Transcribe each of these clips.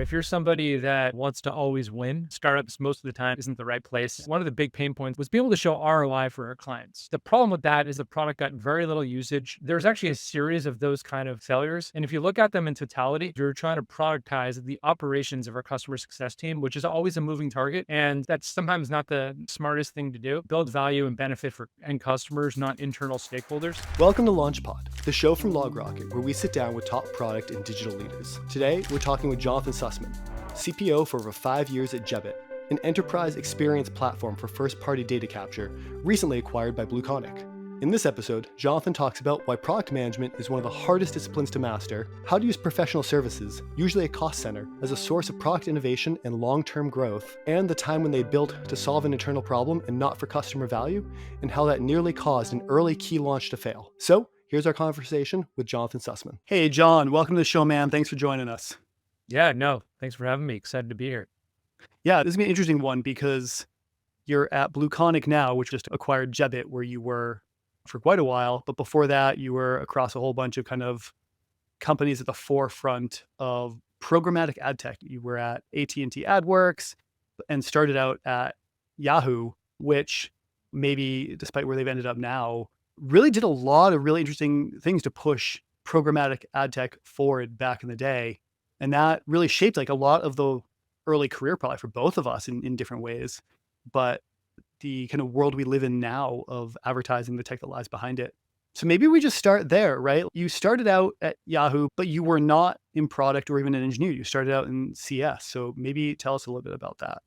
If you're somebody that wants to always win, startups most of the time isn't the right place. One of the big pain points was being able to show ROI for our clients. The problem with that is the product got very little usage. There's actually a series of those kind of failures. And if you look at them in totality, you're trying to productize the operations of our customer success team, which is always a moving target. And that's sometimes not the smartest thing to do. Build value and benefit for end customers, not internal stakeholders. Welcome to LaunchPod, the show from LogRocket, where we sit down with top product and digital leaders. Today, we're talking with Jonathan Sussman, CPO for over 5 years at Jebbit, an enterprise experience platform for first-party data capture, recently acquired by BlueConic. In this episode, Jonathan talks about why product management is one of the hardest disciplines to master, how to use professional services, usually a cost center, as a source of product innovation and long-term growth, and the time when they built to solve an internal problem and not for customer value, and how that nearly caused an early key launch to fail. So, here's our conversation with Jonathan Sussman. Hey, John, welcome to the show, man. Thanks for joining us. Yeah, no, thanks for having me. Excited to be here. Yeah, this is going to be an interesting one because you're at BlueConic now, which just acquired Jebbit, where you were for quite a while. But before that, you were across a whole bunch of kind of companies at the forefront of programmatic ad tech. You were at AT&T AdWorks and started out at Yahoo, which maybe despite where they've ended up now, really did a lot of really interesting things to push programmatic ad tech forward back in the day. And that really shaped like a lot of the early career probably for both of us in different ways. But the kind of world we live in now of advertising, the tech that lies behind it. So maybe we just start there, right? You started out at Yahoo, but you were not in product or even an engineer. You started out in CS. So maybe tell us a little bit about that.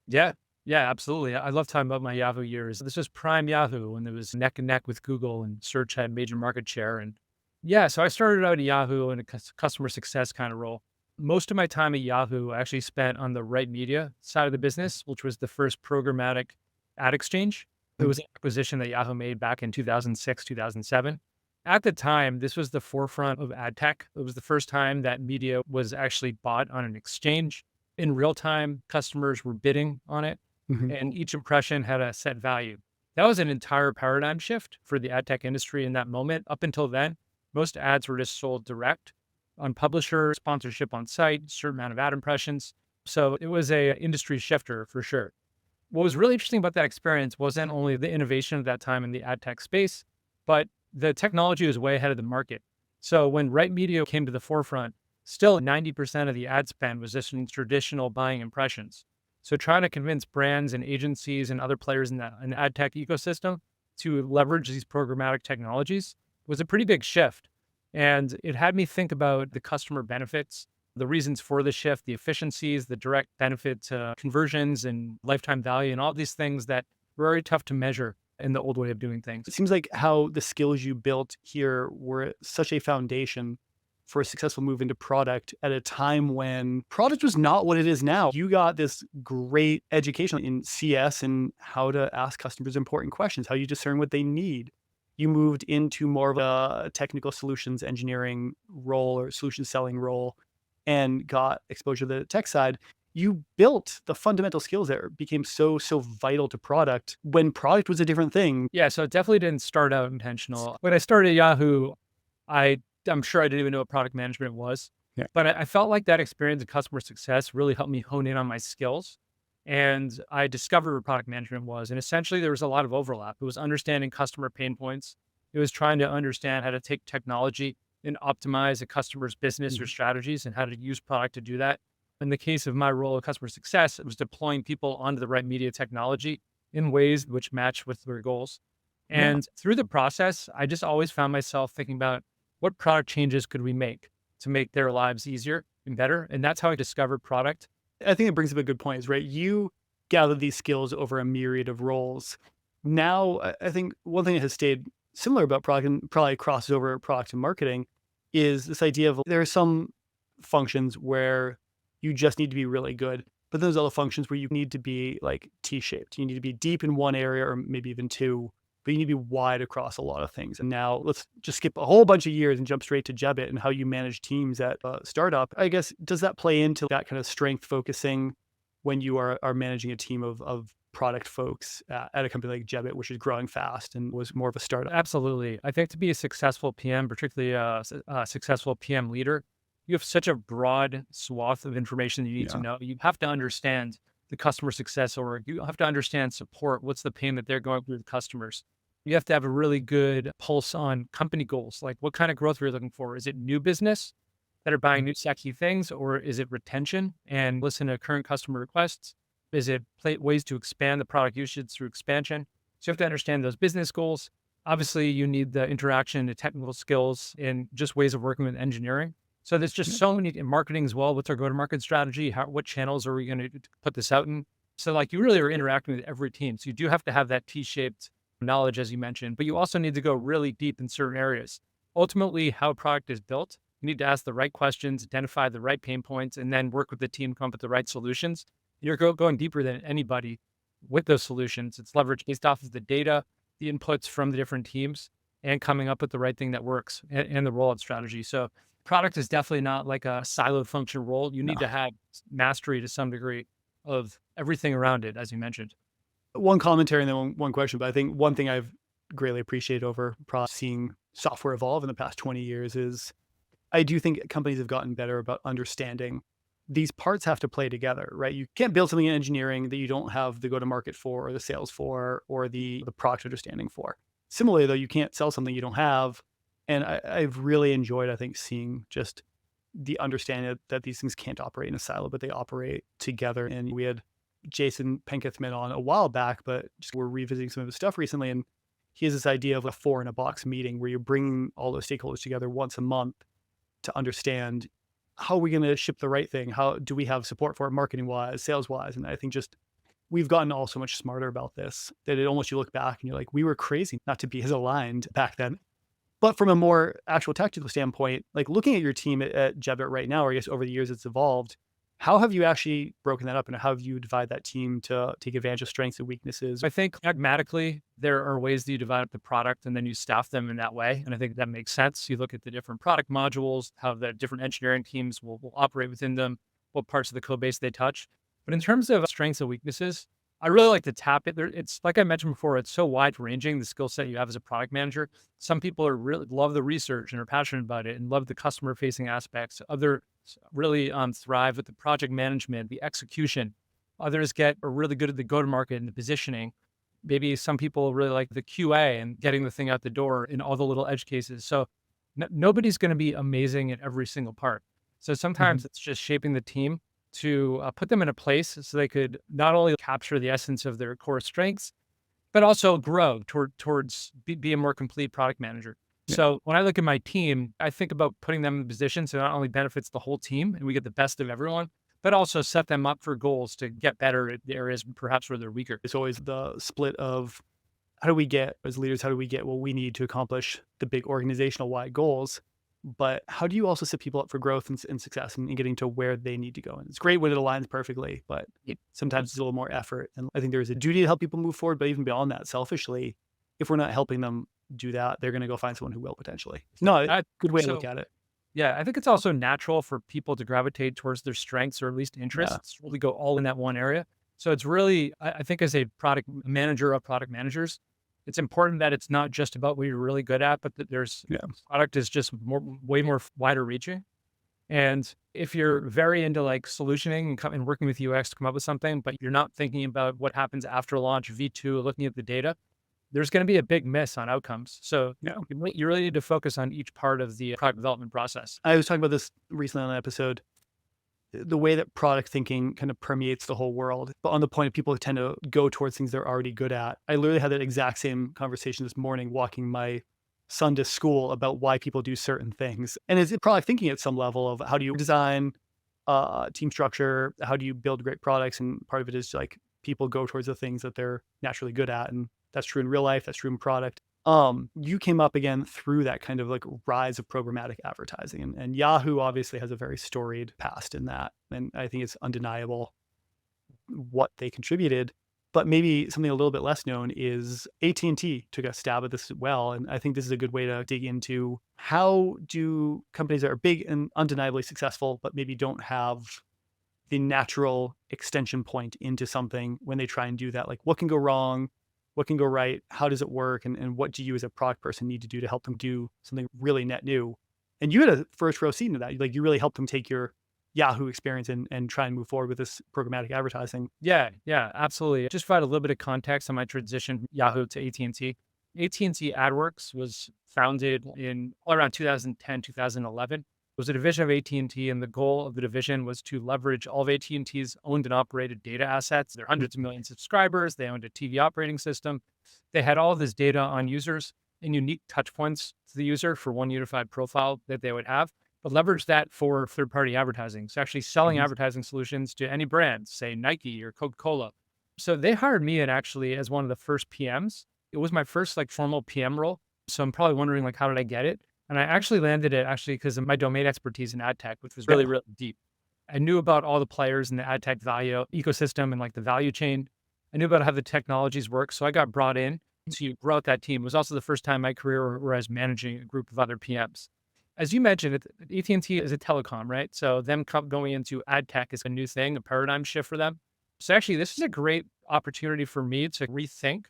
Yeah, absolutely. I love talking about my Yahoo years. This was prime Yahoo when it was neck and neck with Google and search had major market share. And yeah, so I started out at Yahoo in a customer success kind of role. Most of my time at Yahoo I actually spent on the right media side of the business, which was the first programmatic ad exchange. It was an acquisition that Yahoo made back in 2006, 2007. At the time, this was the forefront of ad tech. It was the first time that media was actually bought on an exchange. In real time, customers were bidding on it, and each impression had a set value. That was an entire paradigm shift for the ad tech industry in that moment. Up until then, most ads were just sold direct on publisher, sponsorship on site, certain amount of ad impressions. So it was a industry shifter for sure. What was really interesting about that experience wasn't only the innovation of that time in the ad tech space, but the technology was way ahead of the market. So when right media came to the forefront, still 90% of the ad spend was just in traditional buying impressions. So trying to convince brands and agencies and other players in the ad tech ecosystem to leverage these programmatic technologies was a pretty big shift. And it had me think about the customer benefits, the reasons for the shift, the efficiencies, the direct benefit to conversions and lifetime value, and all these things that were very tough to measure in the old way of doing things. It seems like how the skills you built here were such a foundation for a successful move into product at a time when product was not what it is now. You got this great education in CS and how to ask customers important questions, how you discern what they need. You moved into more of a technical solutions engineering role or solution selling role and got exposure to the tech side. You built the fundamental skills that became so vital to product when product was a different thing. Yeah, so it definitely didn't start out intentional. When I started at Yahoo, I'm sure I didn't even know what product management was. Yeah. But I felt like that experience in customer success really helped me hone in on my skills. And I discovered what product management was. And essentially, there was a lot of overlap. It was understanding customer pain points. It was trying to understand how to take technology and optimize a customer's business or strategies and how to use product to do that. In the case of my role of customer success, it was deploying people onto the right media technology in ways which match with their goals. And through the process, I just always found myself thinking about what product changes could we make to make their lives easier and better. And that's how I discovered product. I think it brings up a good point, is right? You gathered these skills over a myriad of roles. Now, I think one thing that has stayed similar about product and probably crosses over product and marketing is this idea of there are some functions where you just need to be really good, but there's other functions where you need to be like T-shaped. You need to be deep in one area or maybe even two, but you need to be wide across a lot of things. And now let's just skip a whole bunch of years and jump straight to Jebbit and how you manage teams at a startup. I guess, does that play into that kind of strength focusing when you are managing a team of product folks at a company like Jebbit, which is growing fast and was more of a startup? Absolutely. I think to be a successful PM, particularly a successful PM leader, you have such a broad swath of information that you need to Yeah. know. You have to understand the customer success org. You have to understand support. What's the pain that they're going through with customers? You have to have a really good pulse on company goals. Like what kind of growth are you looking for? Is it new business that are buying new sexy things, or is it retention and listen to current customer requests? Is it ways to expand the product usage through expansion? So you have to understand those business goals. Obviously, you need the interaction, the technical skills, and just ways of working with engineering. So there's just so many in marketing as well. What's our go-to-market strategy? What channels are we going to put this out in? So like you really are interacting with every team. So you do have to have that T-shaped knowledge, as you mentioned, but you also need to go really deep in certain areas. Ultimately, how a product is built, you need to ask the right questions, identify the right pain points, and then work with the team, come up with the right solutions. You're going deeper than anybody with those solutions. It's leveraged based off of the data, the inputs from the different teams, and coming up with the right thing that works and the rollout strategy. So product is definitely not like a siloed function role. You No. need to have mastery to some degree of everything around it, as you mentioned. One commentary and then one question, but I think one thing I've greatly appreciated over seeing software evolve in the past 20 years is I do think companies have gotten better about understanding these parts have to play together, right? You can't build something in engineering that you don't have the go-to-market for, or the sales for, or the product understanding for. Similarly, though, you can't sell something you don't have. And I've really enjoyed, I think, seeing just the understanding that these things can't operate in a silo, but they operate together. And we had Jason Penkethman on a while back, but just we're revisiting some of his stuff recently. And he has this idea of a 4-in-a-box meeting where you're bringing all those stakeholders together once a month to understand how are we going to ship the right thing? How do we have support for it marketing wise, sales wise? And I think just we've gotten all so much smarter about this that it almost, you look back and you're like, we were crazy not to be as aligned back then. But from a more actual tactical standpoint, like looking at your team at Jebbit right now, or I guess over the years it's evolved, how have you actually broken that up and how have you divide that team to take advantage of strengths and weaknesses? I think pragmatically, there are ways that you divide up the product and then you staff them in that way. And I think that makes sense. You look at the different product modules, how the different engineering teams will operate within them, what parts of the code base they touch. But in terms of strengths and weaknesses, I really like to tap it. It's like I mentioned before, it's so wide ranging, the skill set you have as a product manager. Some people are really love the research and are passionate about it and love the customer facing aspects. Others really thrive with the project management, the execution. Others are really good at the go-to-market and the positioning. Maybe some people really like the QA and getting the thing out the door in all the little edge cases. So nobody's going to be amazing at every single part. So sometimes it's just shaping the team to put them in a place so they could not only capture the essence of their core strengths, but also grow towards be a more complete product manager. Yeah. So when I look at my team, I think about putting them in a position so it not only benefits the whole team and we get the best of everyone, but also set them up for goals to get better at the areas perhaps where they're weaker. It's always the split of how do we get, as leaders, how do we get what we need to accomplish the big organizational wide goals? But how do you also set people up for growth and success and getting to where they need to go? And it's great when it aligns perfectly, but sometimes it's a little more effort. And I think there's a duty to help people move forward. But even beyond that, selfishly, if we're not helping them do that, they're going to go find someone who will potentially. No, good way to look at it. Yeah, I think it's also natural for people to gravitate towards their strengths or at least interests, really go all in that one area. So it's really, I think as a product manager of product managers, it's important that it's not just about what you're really good at, but that product is just way more wider reaching. And if you're very into like solutioning and working with UX to come up with something, but you're not thinking about what happens after launch, V2, looking at the data, there's going to be a big miss on outcomes. So you really need to focus on each part of the product development process. I was talking about this recently on an episode, the way that product thinking kind of permeates the whole world. But on the point of people who tend to go towards things they're already good at, I literally had that exact same conversation this morning walking my son to school about why people do certain things. And is it product thinking at some level of how do you design team structure? How do you build great products? And part of it is like people go towards the things that they're naturally good at. And that's true in real life. That's true in product. You came up again through that kind of like rise of programmatic advertising. And Yahoo obviously has a very storied past in that. And I think it's undeniable what they contributed. But maybe something a little bit less known is AT&T took a stab at this as well. And I think this is a good way to dig into how do companies that are big and undeniably successful, but maybe don't have the natural extension point into something when they try and do that. Like what can go wrong? What can go right? How does it work? And what do you as a product person need to do to help them do something really net new? And you had a first row seat into that. Like, you really helped them take your Yahoo experience and try and move forward with this programmatic advertising. Yeah, yeah, absolutely. Just provide a little bit of context on my transition from Yahoo to AT&T. AT&T AdWorks was founded in around 2010, 2011. It was a division of AT&T, and the goal of the division was to leverage all of AT&T's owned and operated data assets. There are hundreds of millions of subscribers. They owned a TV operating system. They had all of this data on users and unique touch points to the user for one unified profile that they would have, but leverage that for third-party advertising. So actually selling Mhm. advertising solutions to any brand, say Nike or Coca-Cola. So they hired me in actually as one of the first PMs. It was my first like formal PM role. So I'm probably wondering like, how did I get it? And I actually landed it actually because of my domain expertise in ad tech, which was really, Yeah. really deep. I knew about all the players in the ad tech value ecosystem and like the value chain. I knew about how the technologies work. So I got brought in to grow out that team. It was also the first time in my career where I was managing a group of other PMs. As you mentioned, AT&T is a telecom, right? So them going into ad tech is a new thing, a paradigm shift for them. So actually, this is a great opportunity for me to rethink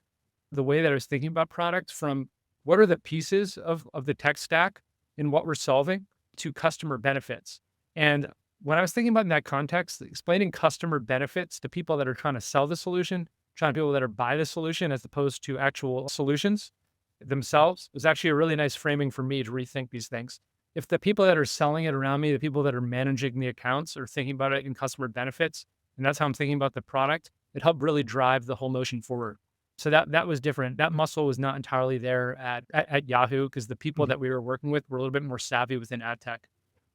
the way that I was thinking about products from what are the pieces of the tech stack and what we're solving to customer benefits. And when I was thinking about in that context, explaining customer benefits to people that are trying to sell the solution, trying to people that are buy the solution as opposed to actual solutions themselves was actually a really nice framing for me to rethink these things. If the people that are selling it around me, the people that are managing the accounts are thinking about it in customer benefits, and that's how I'm thinking about the product, it helped really drive the whole motion forward. So that was different. That muscle was not entirely there at Yahoo because the people Mhm. that we were working with were a little bit more savvy within ad tech,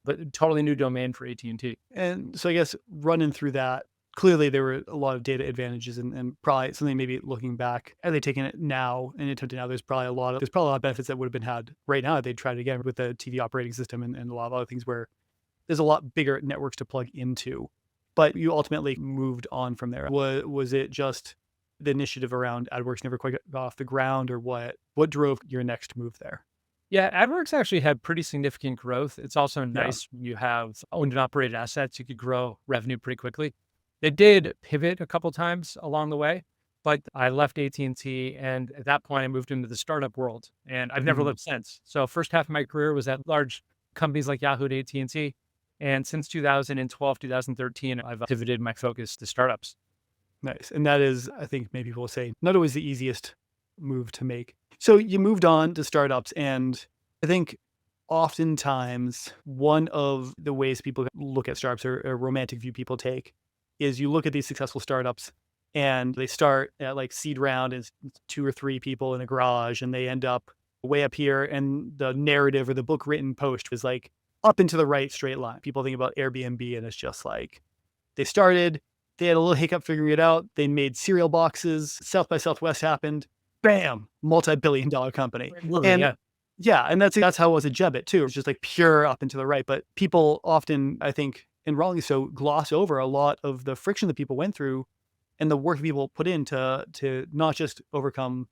but totally new domain for AT&T. And so I guess running through that, clearly there were a lot of data advantages and probably something maybe looking back, had they taken it now and attempted now, there's probably a lot of benefits that would have been had right now if they'd tried it again with the TV operating system and a lot of other things where there's a lot bigger networks to plug into. But you ultimately moved on from there. Was it just the initiative around AdWorks never quite got off the ground, or what drove your next move there? Yeah, AdWorks actually had pretty significant growth. It's also Yeah. nice when you have owned and operated assets, you could grow revenue pretty quickly. They did pivot a couple times along the way, but I left AT&T and at that point I moved into the startup world and I've never Mhm. looked since. So first half of my career was at large companies like Yahoo and AT&T. And since 2012, 2013, I've pivoted my focus to startups. Nice. And that is, I think maybe people will say, not always the easiest move to make. So you moved on to startups, and I think oftentimes one of the ways people look at startups, or a romantic view people take, is you look at these successful startups and they start at like seed round as two or three people in a garage, and they end up way up here. And the narrative or the book written post is like up into the right straight line. People think about Airbnb and it's just like they started, they had a little hiccup figuring it out. They made cereal boxes. South by Southwest happened. Bam, multi-billion-dollar company. Literally, And yeah. yeah, and that's how it was at Jebbit too. It's just like pure up and to the right. But people often, I think, and wrongly so, gloss over a lot of the friction that people went through and the work people put in to not just overcome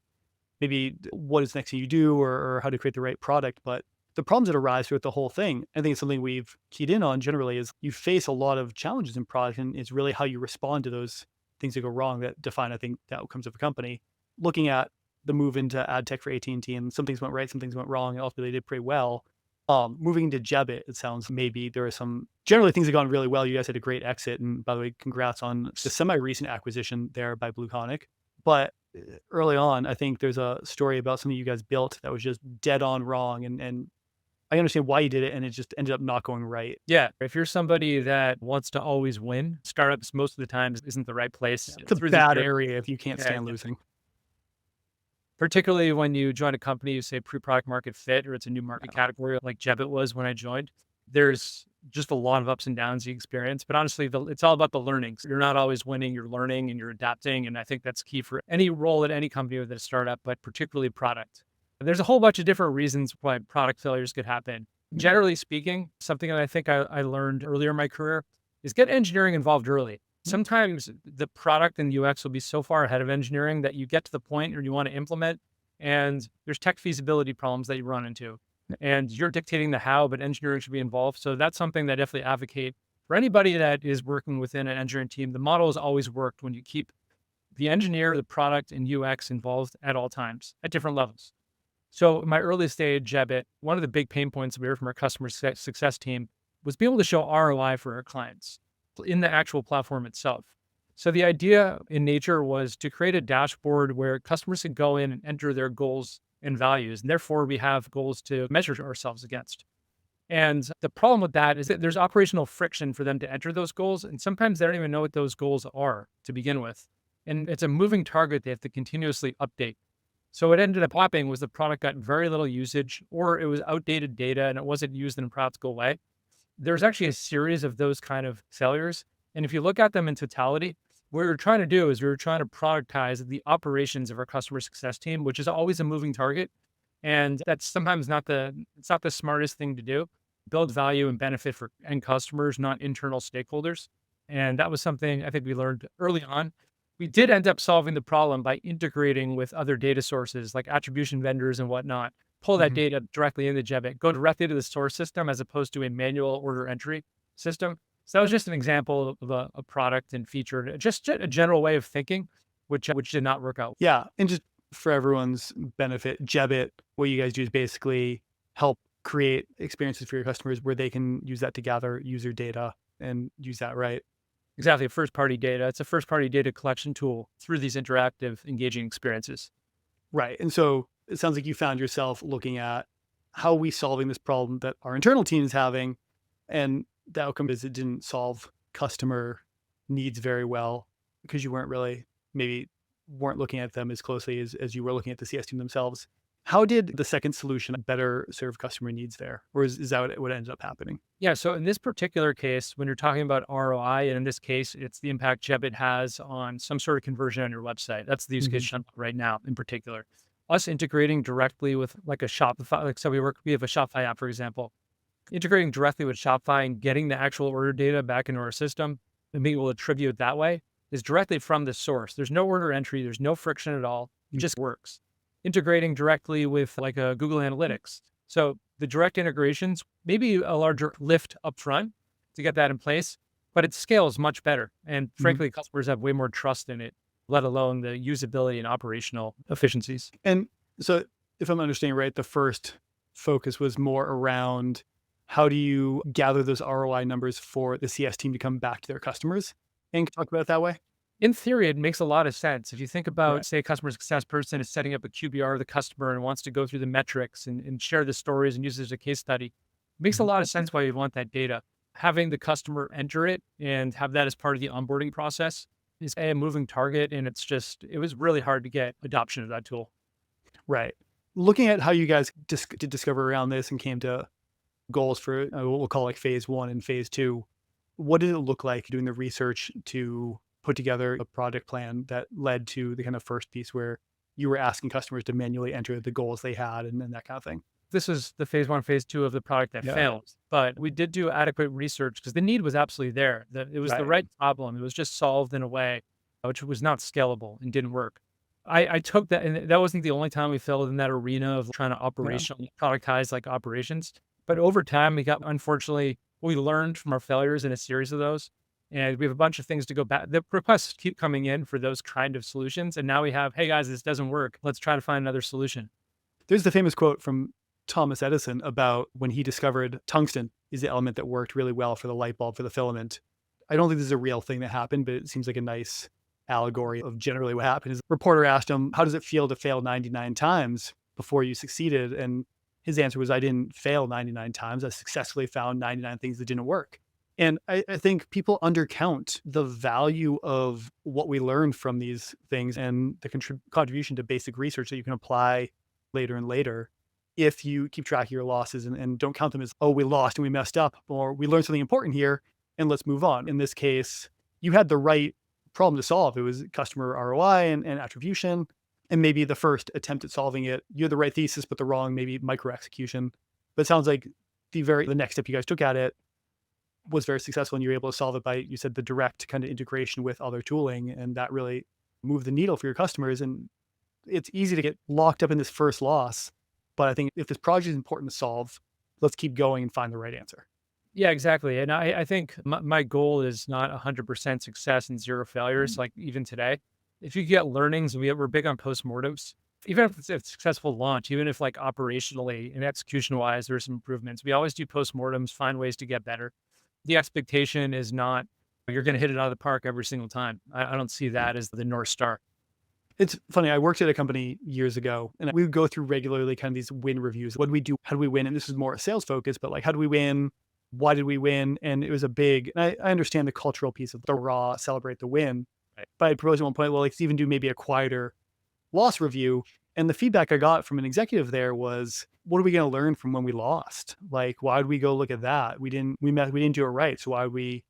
maybe what is next thing you do, or how to create the right product, but the problems that arise throughout the whole thing. I think it's something we've keyed in on generally is you face a lot of challenges in product, and it's really how you respond to those things that go wrong that define, I think, the outcomes of a company. Looking at the move into ad tech for AT&T, and some things went right, some things went wrong, and ultimately they did pretty well. Moving into Jebbit, it sounds maybe there are some generally things have gone really well. You guys had a great exit, and by the way, congrats on the semi-recent acquisition there by BlueConic. But early on, I think there's a story about something you guys built that was just dead on wrong, and I understand why you did it, and it just ended up not going right. Yeah. If you're somebody that wants to always win, startups most of the time isn't the right place It's a through the bad journey. area if you can't Yeah, stand losing. particularly when you join a company, you say pre-product market fit, or it's a new market category like Jebbit was when I joined. There's just a lot of ups and downs you experience, but honestly, it's all about the learnings. You're not always winning, you're learning and you're adapting. And I think that's key for any role at any company with a startup, but particularly product. There's a whole bunch of different reasons why product failures could happen. Generally speaking, something that I think I learned earlier in my career is get engineering involved early. Sometimes the product and UX will be so far ahead of engineering that you get to the point where you want to implement and there's tech feasibility problems that you run into. And you're dictating the how, but engineering should be involved. So that's something that I definitely advocate for anybody that is working within an engineering team. The model has always worked when you keep the engineer, the product, and UX involved at all times at different levels. So in my early stage Jebbit, one of the big pain points we heard from our customer success team was being able to show ROI for our clients in the actual platform itself. So the idea in nature was to create a dashboard where customers can go in and enter their goals and values. And therefore, we have goals to measure ourselves against. And the problem with that is that there's operational friction for them to enter those goals. And sometimes they don't even know what those goals are to begin with. And it's a moving target they have to continuously update. So what ended up happening was the product got very little usage, or it was outdated data and it wasn't used in a practical way. There's actually a series of those kind of failures. And if you look at them in totality, what we were trying to do is we were trying to productize the operations of our customer success team, which is always a moving target. And that's sometimes it's not the smartest thing to do. Build value and benefit for end customers, not internal stakeholders. And that was something I think we learned early on. We did end up solving the problem by integrating with other data sources like attribution vendors and whatnot, pull that Mhm. data directly into Jebbit, go directly to the source system as opposed to a manual order entry system. So that was just an example of a product and feature, just a general way of thinking, which did not work out. Yeah, and just for everyone's benefit, Jebit, what you guys do is basically help create experiences for your customers where they can use that to gather user data and use that, right? Exactly, first party data. It's a first party data collection tool through these interactive, engaging experiences. Right. And so it sounds like you found yourself looking at how are we solving this problem that our internal team is having, and the outcome is it didn't solve customer needs very well because you weren't really maybe weren't looking at them as closely as you were looking at the CS team themselves. How did the second solution better serve customer needs there? Or is that what ended up happening? Yeah. So in this particular case, when you're talking about ROI, and in this case, it's the impact Jebbit has on some sort of conversion on your website. That's the use case Mhm. right now in particular. Us integrating directly with like a Shopify, like so we have a Shopify app, for example, integrating directly with Shopify and getting the actual order data back into our system and being able to attribute that way is directly from the source. There's no order entry, there's no friction at all. It just works. Integrating directly with like a Google Analytics. So the direct integrations, maybe a larger lift up front to get that in place, but it scales much better. And Mhm. frankly, customers have way more trust in it, let alone the usability and operational efficiencies. And so if I'm understanding right, the first focus was more around how do you gather those ROI numbers for the CS team to come back to their customers and talk about it that way? In theory, it makes a lot of sense. If you think about, Right. say, a customer success person is setting up a QBR of the customer and wants to go through the metrics and share the stories and use it as a case study, it makes a Mhm. lot of sense why you want that data. Having the customer enter it and have that as part of the onboarding process is a moving target. And it was really hard to get adoption of that tool. Right. Looking at how you guys did discover around this and came to goals for what we'll call like phase one and phase two, what did it look like doing the research to put together a project plan that led to the kind of first piece where you were asking customers to manually enter the goals they had and that kind of thing? This was the phase one, phase two of the product that Yeah. failed, but we did do adequate research because the need was absolutely there. It was the Right. right problem. It was just solved in a way which was not scalable and didn't work. I took that, and that wasn't the only time we failed in that arena of trying to Yeah. operationally productize like operations. But over time, unfortunately, we learned from our failures in a series of those. And we have a bunch of things to go back. The requests keep coming in for those kind of solutions. And now we have, hey guys, this doesn't work. Let's try to find another solution. There's the famous quote from Thomas Edison about when he discovered tungsten is the element that worked really well for the light bulb, for the filament. I don't think this is a real thing that happened, but it seems like a nice allegory of generally what happened. His reporter asked him, how does it feel to fail 99 times before you succeeded? And his answer was, I didn't fail 99 times. I successfully found 99 things that didn't work. And I think people undercount the value of what we learned from these things and the contribution to basic research that you can apply later and later if you keep track of your losses and don't count them as, oh, we lost and we messed up, or we learned something important here and let's move on. In this case, you had the right problem to solve. It was customer ROI and attribution. And maybe the first attempt at solving it, you had the right thesis, but the wrong, maybe micro execution. But it sounds like the next step you guys took at it was very successful and you were able to solve it by, you said, the direct kind of integration with other tooling. And that really moved the needle for your customers. And it's easy to get locked up in this first loss. But I think if this project is important to solve, let's keep going and find the right answer. Yeah, exactly. And I think my goal is not 100% success and zero failures, like even today. If you get learnings, we're big on postmortems. Even if it's a successful launch, even if like operationally and execution wise, there's some improvements, we always do postmortems, find ways to get better. The expectation is not you're going to hit it out of the park every single time. I don't see that as the North Star. It's funny. I worked at a company years ago and we would go through regularly kind of these win reviews. What do we do? How do we win? And this is more sales focused, but like, how do we win? Why did we win? And it was a big, and I understand the cultural piece of the raw celebrate the win. Right. But I proposed at one point, well, let's even do maybe a quieter loss review. And the feedback I got from an executive there was, what are we going to learn from when we lost? Like, why did we go look at that? We didn't do it right. So why would we?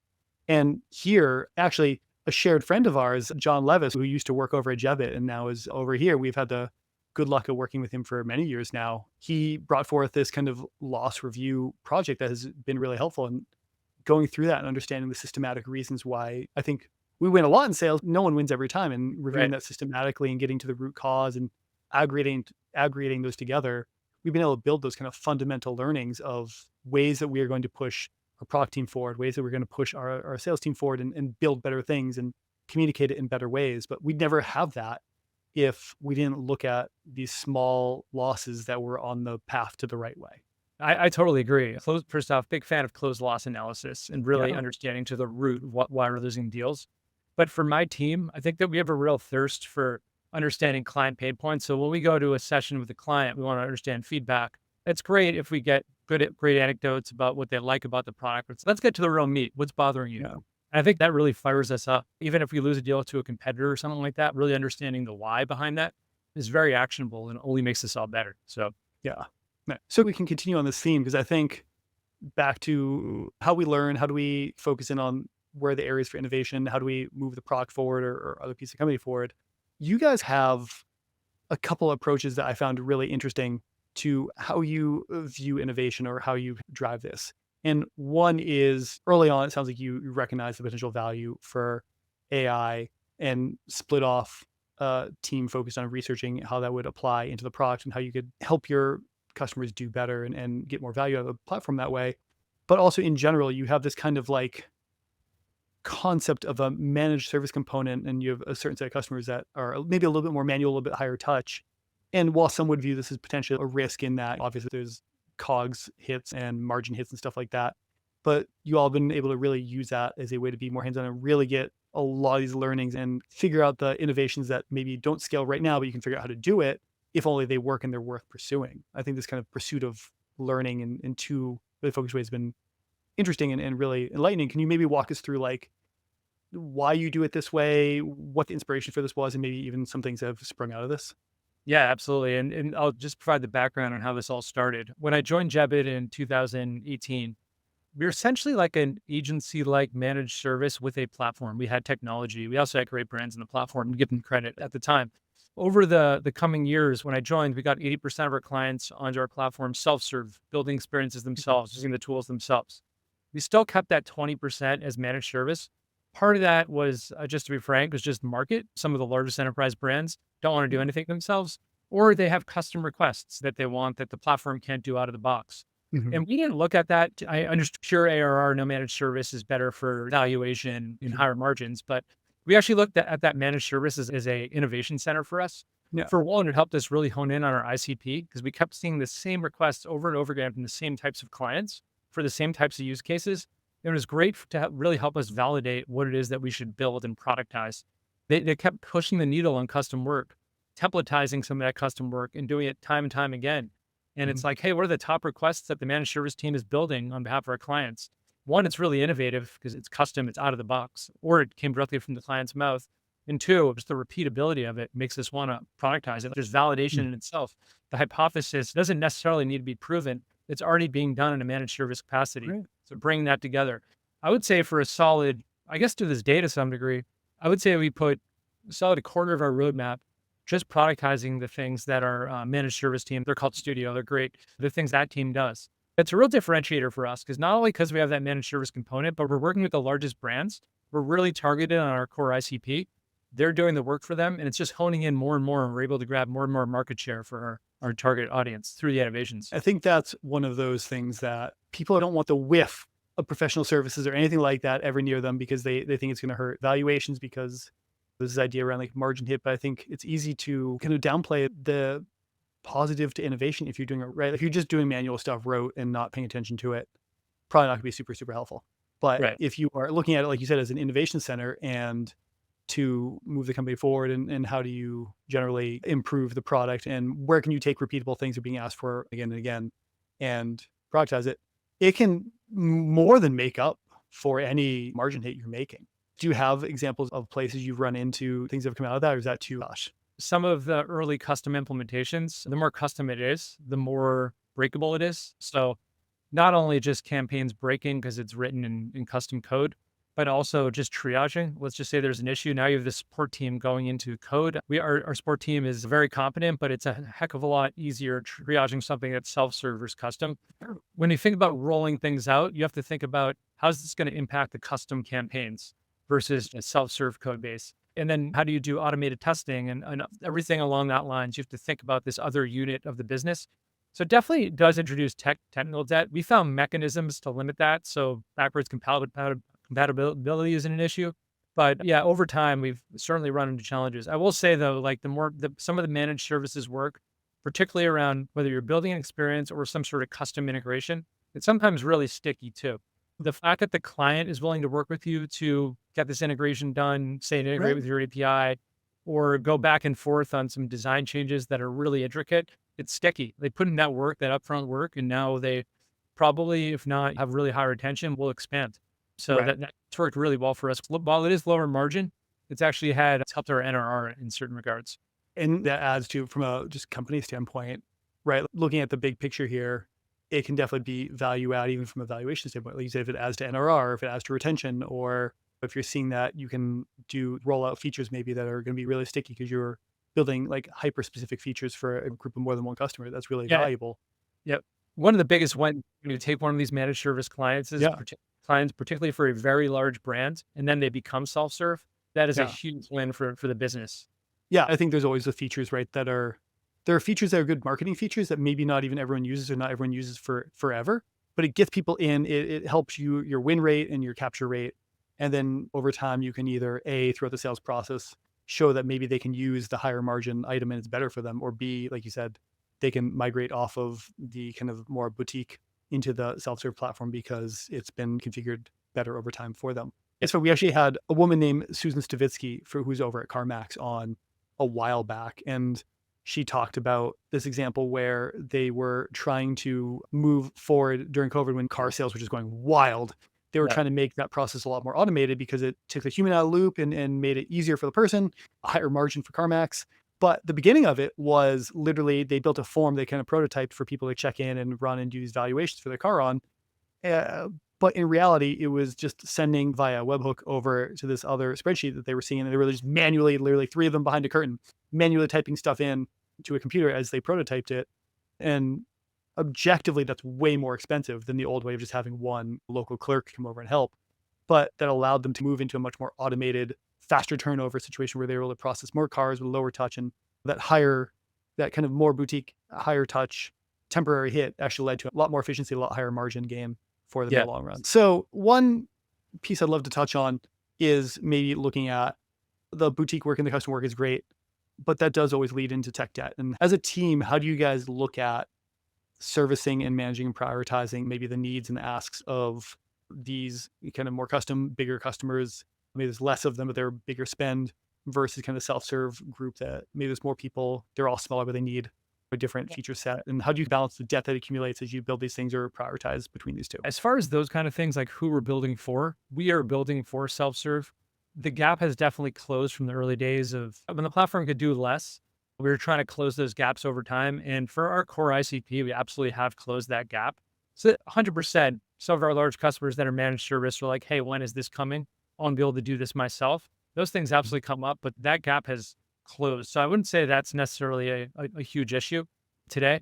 And here, actually, a shared friend of ours, John Levis, who used to work over at Jebbit and now is over here. We've had the good luck of working with him for many years now. He brought forth this kind of loss review project that has been really helpful in going through that and understanding the systematic reasons why I think we win a lot in sales. No one wins every time, and reviewing that systematically and getting to the root cause and aggregating those together, we've been able to build those kind of fundamental learnings of ways that we are going to push our product team forward, ways that we're going to push our sales team forward and build better things and communicate it in better ways. But we'd never have that if we didn't look at these small losses that were on the path to the right way. I totally agree. First off, big fan of closed loss analysis and really understanding to the root why we're losing deals. But for my team, I think that we have a real thirst for understanding client pain points. So when we go to a session with a client, we want to understand feedback. It's great if we get great anecdotes about what they like about the product. But let's get to the real meat. What's bothering you? And I think that really fires us up. Even if we lose a deal to a competitor or something like that, really understanding the why behind that is very actionable and only makes us all better. So yeah. So we can continue on this theme because I think back to how we learn, how do we focus in on where are the areas for innovation? How do we move the product forward or other piece of company forward? You guys have a couple approaches that I found really interesting to how you view innovation or how you drive this. And one is early on, it sounds like you recognize the potential value for AI and split off a team focused on researching how that would apply into the product and how you could help your customers do better and get more value out of the platform that way. But also in general, you have this kind of like concept of a managed service component, and you have a certain set of customers that are maybe a little bit more manual, a little bit higher touch. And while some would view this as potentially a risk in that obviously there's COGS hits and margin hits and stuff like that, but you all have been able to really use that as a way to be more hands-on and really get a lot of these learnings and figure out the innovations that maybe don't scale right now, but you can figure out how to do it if only they work and they're worth pursuing. I think this kind of pursuit of learning in two really focused ways has been interesting and really enlightening. Can you maybe walk us through like why you do it this way, what the inspiration for this was, and maybe even some things that have sprung out of this? yeah, absolutely. And I'll just provide the background on how this all started. When I joined Jebbit in 2018, we were essentially like an agency-like managed service with a platform. We had technology. We also had great brands in the platform, to give them credit at the time. Over the coming years, when I joined, we got 80% of our clients onto our platform self-serve, building experiences themselves, using the tools themselves. We still kept that 20% as managed service. Part of that was, just to be frank, was just market. Some of the largest enterprise brands don't want to do anything themselves, or they have custom requests that they want that the platform can't do out of the box. And we didn't look at that. I understood pure ARR, no managed service is better for valuation and higher margins, but we actually looked at that managed service as a innovation center for us. Yeah. For one, it helped us really hone in on our ICP because we kept seeing the same requests over and over again from the same types of clients for the same types of use cases. It was great to really help us validate what it is that we should build and productize. They kept pushing the needle on custom work, templatizing some of that custom work and doing it time and time again. And it's like, hey, what are the top requests that the managed service team is building on behalf of our clients? One, it's really innovative because it's custom, it's out of the box, or it came directly from the client's mouth. And two, just the repeatability of it makes us want to productize it. There's validation in itself. The hypothesis doesn't necessarily need to be proven. It's already being done in a managed service capacity. Right. So bringing that together, I would say for a solid, I guess to this day to some degree, I would say we put a solid quarter of our roadmap just productizing the things that our managed service team, they're called Studio, they're great, the things that team does. It's a real differentiator for us because not only because we have that managed service component, but we're working with the largest brands. We're really targeted on our core ICP. They're doing the work for them, and it's just honing in more and more, and we're able to grab more and more market share for our target audience through the innovations. I think that's one of those things that people don't want the whiff of professional services or anything like that ever near them because they think it's going to hurt valuations because There's this idea around like margin hit, but I think it's easy to kind of downplay the positive to innovation if you're doing it right. If you're just doing manual stuff rote and not paying attention to it, probably not gonna be super, super helpful. But Right. if you are looking at it, like you said, as an innovation center and to move the company forward, and how do you generally improve the product, and where can you take repeatable things that are being asked for again and again and productize it, it can more than make up for any margin hit you're making. Do you have examples of places you've run into things that have come out of that, or is that too much? Some of the early custom implementations, the more custom it is, the more breakable it is. So not only just campaigns breaking because it's written in custom code, but also just triaging. Let's just say there's an issue. Now you have the support team going into code. Our support team is very competent, but it's a heck of a lot easier triaging something that's self-serve versus custom. When you think about rolling things out, you have to think about how's this going to impact the custom campaigns versus a self-serve code base. And then how do you do automated testing and everything along that lines? You have to think about this other unit of the business. So it definitely does introduce technical debt. We found mechanisms to limit that. So backwards compatibility isn't an issue. But yeah, over time, we've certainly run into challenges. I will say though, like some of the managed services work, particularly around whether you're building an experience or some sort of custom integration, it's sometimes really sticky too. The fact that the client is willing to work with you to get this integration done, say integrate Right. with your API, or go back and forth on some design changes that are really intricate, it's sticky. They put in that work, that upfront work, and now they probably, if not have really high retention, will expand. So Right. that's worked really well for us. While it is lower margin, it's helped our NRR in certain regards. And that adds to, from a just company standpoint, right? Looking at the big picture here, it can definitely be value add even from a valuation standpoint. Like you said, if it adds to NRR, if it adds to retention, or if you're seeing that you can do roll out features maybe that are going to be really sticky because you're building like hyper specific features for a group of more than one customer, that's really Yeah. valuable. Yep. One of the biggest when you take one of these managed service clients Yeah. clients, particularly for a very large brand, and then they become self-serve, that is a Yeah. huge win for the business. Yeah. I think there's always the features, right? There are features that are good marketing features that maybe not even everyone uses, or not everyone uses for forever, but it gets people in. It helps you, your win rate and your capture rate. And then over time, you can either A, throughout the sales process, show that maybe they can use the higher margin item and it's better for them, or B, like you said, they can migrate off of the kind of more boutique into the self-serve platform because it's been configured better over time for them. And so we actually had a woman named Susan Stavitsky who's over at CarMax on a while back. And she talked about this example where they were trying to move forward during COVID when car sales were just going wild. They were Yeah. trying to make that process a lot more automated because it took the human out of the loop and made it easier for the person, a higher margin for CarMax. But the beginning of it was literally they built a form they kind of prototyped for people to check in and run and do these valuations for their car on. Uh, but in reality, it was just sending via webhook over to this other spreadsheet that they were seeing. And they were just manually, literally three of them behind a curtain, manually typing stuff in to a computer as they prototyped it. And objectively, that's way more expensive than the old way of just having one local clerk come over and help. But that allowed them to move into a much more automated, faster turnover situation where they were able to process more cars with lower touch, and that kind of more boutique, higher touch, temporary hit actually led to a lot more efficiency, a lot higher margin gain for them in Yeah. the long run. So one piece I'd love to touch on is maybe looking at the boutique work and the custom work is great, but that does always lead into tech debt. And as a team, how do you guys look at servicing and managing and prioritizing maybe the needs and the asks of these kind of more custom, bigger customers? Maybe there's less of them, but they're bigger spend versus kind of self-serve group that maybe there's more people, they're all smaller, but they need a different feature set. And how do you balance the debt that accumulates as you build these things or prioritize between these two? As far as those kind of things, like who we're building for, we are building for self-serve. The gap has definitely closed from the early days of when the platform could do less. We were trying to close those gaps over time. And for our core ICP, we absolutely have closed that gap. So 100%, some of our large customers that are managed service are like, hey, when is this coming? I want to be able to do this myself. Those things absolutely come up, but that gap has closed. So I wouldn't say that's necessarily a huge issue today.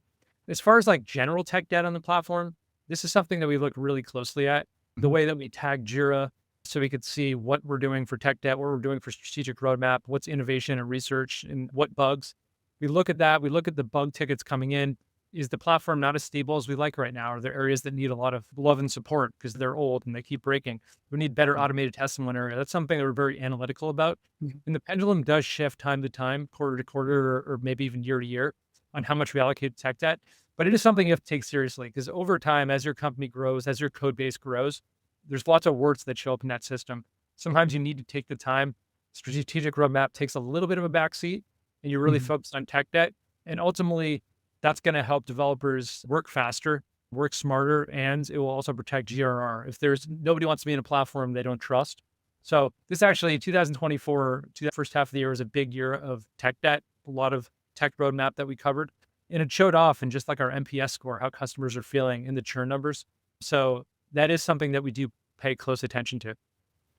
As far as like general tech debt on the platform, this is something that we look really closely at. The way that we tag Jira so we could see what we're doing for tech debt, what we're doing for strategic roadmap, what's innovation and research, and what bugs. We look at that. We look at the bug tickets coming in. is the platform not as stable as we like right now? Are there areas that need a lot of love and support because they're old and they keep breaking? We need better automated tests in one area. That's something that we're very analytical about. Mhm. And the pendulum does shift time to time, quarter to quarter, or maybe even year to year on how much we allocate to tech debt. But it is something you have to take seriously because over time, as your company grows, as your code base grows, there's lots of warts that show up in that system. Sometimes you need to take the time. Strategic roadmap takes a little bit of a backseat and you're really Mhm. focused on tech debt. And ultimately, that's going to help developers work faster, work smarter, and it will also protect GRR. If there's nobody wants to be in a platform they don't trust. So this actually 2024, to the first half of the year was a big year of tech debt, a lot of tech roadmap that we covered. And it showed off in just like our NPS score, how customers are feeling in the churn numbers. So that is something that we do pay close attention to.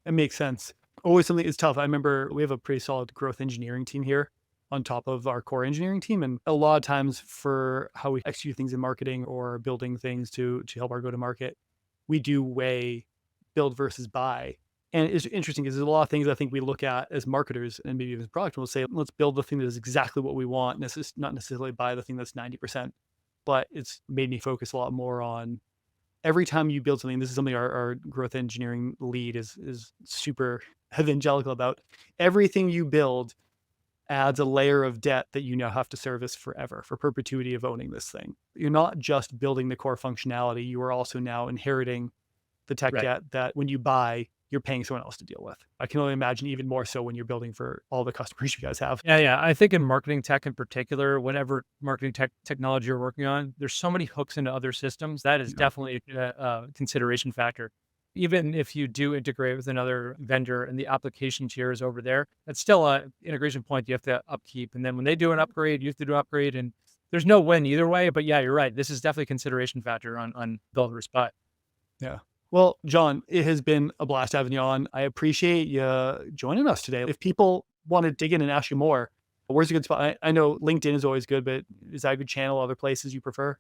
It makes sense. Always something is tough. I remember we have a pretty solid growth engineering team here on top of our core engineering team. And a lot of times for how we execute things in marketing or building things to help our go to market, we do weigh build versus buy. And it's interesting because there's a lot of things I think we look at as marketers and maybe even as product, and we'll say, let's build the thing that is exactly what we want. And this is not necessarily buy the thing that's 90%, but it's made me focus a lot more on every time you build something. This is something our growth engineering lead is super evangelical about. Everything you build adds a layer of debt that you now have to service forever, for perpetuity of owning this thing. You're not just building the core functionality, you are also now inheriting the tech Right. debt that when you buy, you're paying someone else to deal with. I can only imagine even more so when you're building for all the customers you guys have. Yeah, yeah. I think in marketing tech in particular, whatever marketing technology you're working on, there's so many hooks into other systems. That is Yeah. definitely a consideration factor. Even if you do integrate with another vendor and the application tier is over there, that's still a integration point you have to upkeep. And then when they do an upgrade, you have to do an upgrade. And there's no win either way. But yeah, you're right. This is definitely a consideration factor on build versus buy. Yeah. Well, John, it has been a blast having you on. I appreciate you joining us today. If people want to dig in and ask you more, where's a good spot? I know LinkedIn is always good, but is that a good channel? Other places you prefer?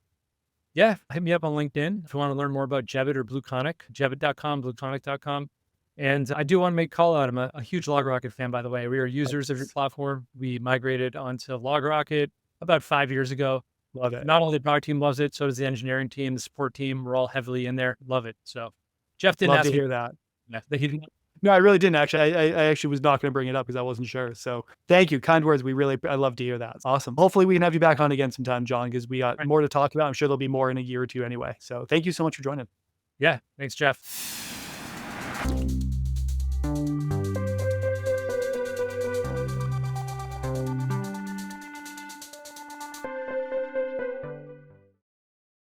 Yeah, hit me up on LinkedIn if you want to learn more about Jebbit or BlueConic, Jebbit.com, BlueConic.com. And I do want to make a call out. I'm a huge LogRocket fan, by the way. We are users of your platform. We migrated onto LogRocket about 5 years ago. Love it. Not only the product team loves it, so does the engineering team, the support team. We're all heavily in there. Love it. So Jeff didn't Love to ask me. hear that. Yeah, he didn't. No, I really didn't actually. I actually was not going to bring it up because I wasn't sure. So thank you. Kind words. I love to hear that. Awesome. Hopefully we can have you back on again sometime, John, because we got Right. more to talk about. I'm sure there'll be more in a year or two anyway. So thank you so much for joining. Yeah, thanks, Jeff.